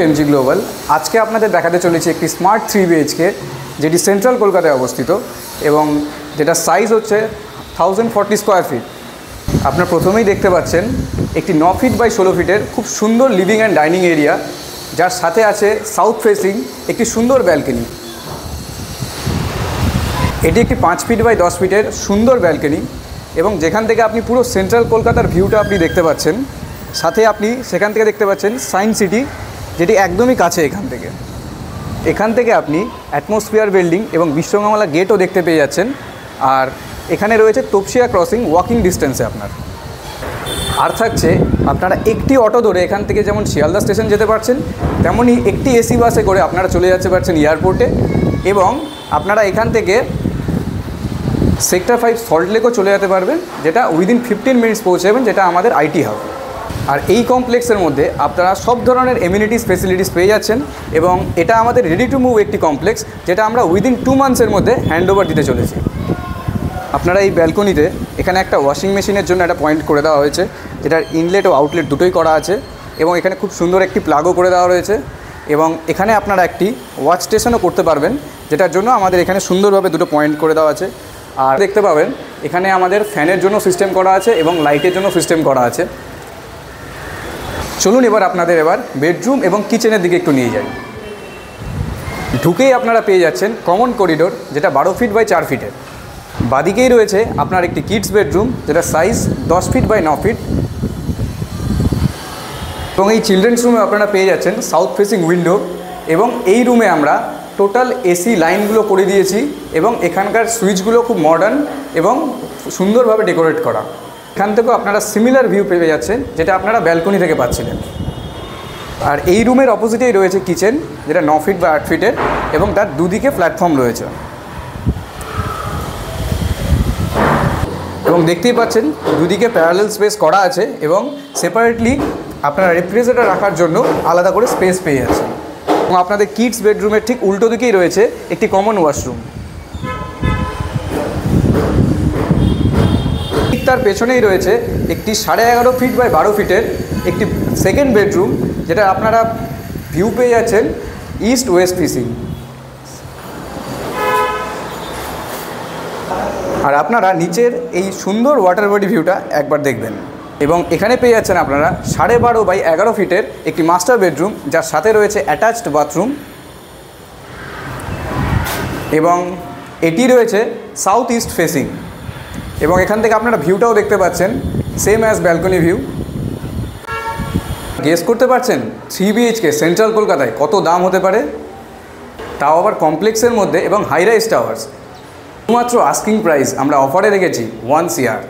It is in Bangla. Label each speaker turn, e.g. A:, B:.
A: এমজি গ্লোবাল আজকে আপনাদের দেখাতে চলেছে একটি স্মার্ট 3 বিএইচকে যেটি সেন্ট্রাল কলকাতায় অবস্থিত এবং যেটা সাইজ হচ্ছে 1040 স্কোয়ার ফিট। আপনারা প্রথমেই দেখতে পাচ্ছেন একটি 9 ফিট বাই 16 ফিটের খুব সুন্দর লিভিং অ্যান্ড ডাইনিং এরিয়া, যার সাথে আছে সাউথ ফেসিং একটি সুন্দর ব্যালকনি। এটি একটি 5 ফিট বাই 10 ফিটের সুন্দর ব্যালকনি এবং যেখান থেকে আপনি পুরো সেন্ট্রাল কলকাতার ভিউটা আপনি দেখতে পাচ্ছেন। সাথে আপনি সেখান থেকে দেখতে পাচ্ছেন সায়েন্স সিটি, যেটি একদমই কাছে এখান থেকে আপনি অ্যাটমসফিয়ার বিল্ডিং এবং বিশ্বকর্মা গেটও দেখতে পেয়ে যাচ্ছেন। আর এখানে রয়েছে তপসিয়া ক্রসিং ওয়াকিং ডিস্টেন্সে আপনার। আর থাকছে আপনারা একটি অটো ধরে এখান থেকে যেমন শিয়ালদা স্টেশন যেতে পারছেন, তেমনই একটি এসি বাসে করে আপনারা চলে যেতে পারছেন এয়ারপোর্টে এবং আপনারা এখান থেকে সেক্টর 5 সল্টলেকও চলে যেতে পারবেন, যেটা উইদিন 15 মিনিটস পৌঁছে যাবেন, যেটা আমাদের আইটি হাব। আর এই কমপ্লেক্সের মধ্যে আপনারা সব ধরনের এমিনিটিস ফেসিলিটিস পেয়ে যাচ্ছেন এবং এটা আমাদের রেডি টু মুভ একটি কমপ্লেক্স, যেটা আমরা উইদিন 2 মান্থসের মধ্যে হ্যান্ড ওভার দিতে চলেছি। আপনারা এই ব্যালকনিতে এখানে একটা ওয়াশিং মেশিনের জন্য একটা পয়েন্ট করে দেওয়া হয়েছে, যেটার ইনলেট ও আউটলেট দুটোই করা আছে এবং এখানে খুব সুন্দর একটি প্লাগও করে দেওয়া রয়েছে এবং এখানে আপনারা একটি ওয়াচ স্টেশনও করতে পারবেন, যেটার জন্য আমাদের এখানে সুন্দরভাবে দুটো পয়েন্ট করে দেওয়া আছে। আর দেখতে পাবেন এখানে আমাদের ফ্যানের জন্য সিস্টেম করা আছে এবং লাইটের জন্য সিস্টেম করা আছে। চলুন আপনাদের বেডরুম এবং কিচেনের দিকে একটু নিয়ে যাই। ঢুকেই আপনারা পেয়ে যাচ্ছেন কমন করিডোর, যেটা 12 ফিট বাই 4 ফিটের। বাদিকেই রয়েছে আপনার একটি কিডস বেডরুম, যেটা সাইজ 10 ফিট বাই 9 ফিট এবং এই চিলড্রেন্স রুমে আপনারা পেয়ে যাচ্ছেন সাউথ ফেসিং উইন্ডো এবং এই রুমে আমরা টোটাল এসি লাইনগুলো করে দিয়েছি এবং এখানকার সুইচগুলো খুব মডার্ন এবং সুন্দরভাবে ডেকোরেট করা। এখান থেকেও আপনারা সিমিলার ভিউ পেয়ে যাচ্ছেন, যেটা আপনারা ব্যালকনি থেকে পাচ্ছিলেন। আর এই রুমের অপোজিটেই রয়েছে কিচেন, যেটা 9 ফিট বা 8 ফিটের এবং তার দুদিকে প্ল্যাটফর্ম রয়েছে এবং দেখতেই পাচ্ছেন দুদিকে প্যারালেল স্পেস করা আছে এবং সেপারেটলি আপনারা রেফ্রিজারেটর রাখার জন্য আলাদা করে স্পেস পেয়ে যাচ্ছেন। এবং আপনাদের কিডস বেডরুমের ঠিক উল্টো দিকেই রয়েছে একটি কমন ওয়াশরুম। ঠিক তার পেছনেই রয়েছে একটি 11.5 ফিট বাই 12 ফিটের একটি সেকেন্ড বেডরুম, যেটা আপনারা ভিউ পেয়ে যাচ্ছেন ইস্ট ওয়েস্ট ফেসিং। আর আপনারা নিচের এই সুন্দর ওয়াটার বডি ভিউটা একবার দেখবেন এবং এখানে পেয়ে যাচ্ছেন আপনারা 12.5 বাই 11 ফিটের একটি মাস্টার বেডরুম, যার সাথে রয়েছে অ্যাটাচড বাথরুম এবং এটি রয়েছে সাউথ ইস্ট ফেসিং এবং এখান থেকে আপনারা ভিউটাও দেখতে পাচ্ছেন same as balcony view. Guess করতে পারছেন 3 বিএইচকে সেন্ট্রাল কলকাতায় কত দাম হতে পারে, তাও আবার কমপ্লেক্সের মধ্যে এবং হাই রাইজ টাওয়ার্স। শুধুমাত্র আস্কিং প্রাইস আমরা অফারে রেখেছি 1 CR।